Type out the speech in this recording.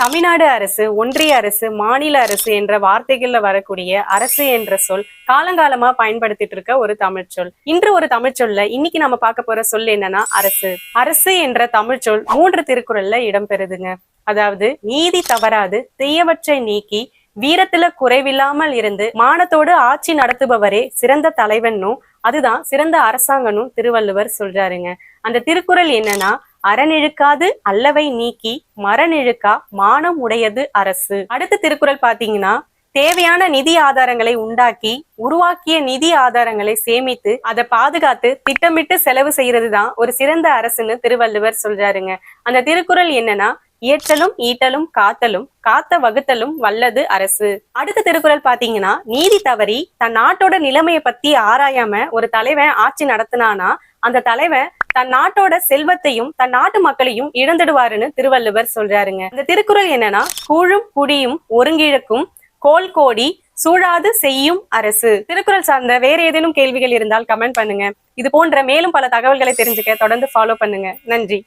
தமிழ்நாடு அரசு, ஒன்றிய அரசு, மாநில அரசு என்ற வார்த்தைகள்ல வரக்கூடிய அரசு என்ற சொல் காலங்காலமா பயன்படுத்திட்டு இருக்க ஒரு தமிழ் சொல். இன்று ஒரு தமிழ் சொல்ல இன்னைக்கு நம்ம பார்க்க போற சொல் என்னன்னா அரசு. அரசு என்ற தமிழ் சொல் 3 திருக்குறள்ல இடம்பெறுதுங்க. அதாவது நீதி தவறாது தீயவற்றை நீக்கி வீரத்துல குறைவில்லாமல் இருந்து மானத்தோடு ஆட்சி நடத்துபவரே சிறந்த தலைவனும் அதுதான் சிறந்த அரசாங்கனும் திருவள்ளுவர் சொல்றாருங்க. அந்த திருக்குறள் என்னன்னா, அறநிழுக்காது அல்லவை நீக்கி மரநிழுக்கா மானம் உடையது அரசு. அடுத்த திருக்குறள் பாத்தீங்கன்னா, தேவையான நிதி ஆதாரங்களை உண்டாக்கி உருவாக்கிய நிதி ஆதாரங்களை சேமித்து அதை பாதுகாத்து திட்டமிட்டு செலவு செய்யறது தான் ஒரு சிறந்த அரசுன்னு திருவள்ளுவர் சொல்றாருங்க. அந்த திருக்குறள் என்னன்னா, இயற்றலும் ஈட்டலும் காத்தலும் காத்த வகுத்தலும் வல்லது அரசு. அடுத்த திருக்குறள் பாத்தீங்கன்னா, நீதி தவறி தன் நாட்டோட நிலைமையை பத்தி ஆராயாம ஒரு தலைவன் ஆட்சி நடத்தினானா அந்த தலைவன் தன் நாட்டோட செல்வத்தையும் தன் நாட்டு மக்களையும் இழந்துடுவாருன்னு திருவள்ளுவர் சொல்றாருங்க. இந்த திருக்குறள் என்னன்னா, கூழும் குடியும் ஒருங்கிழக்கும் கோல் கோடி சூழாது செய்யும் அரசு. திருக்குறள் சார்ந்த வேற ஏதேனும் கேள்விகள் இருந்தால் கமெண்ட் பண்ணுங்க. இது போன்ற மேலும் பல தகவல்களை தெரிஞ்சுக்க தொடர்ந்து ஃபாலோ பண்ணுங்க. நன்றி.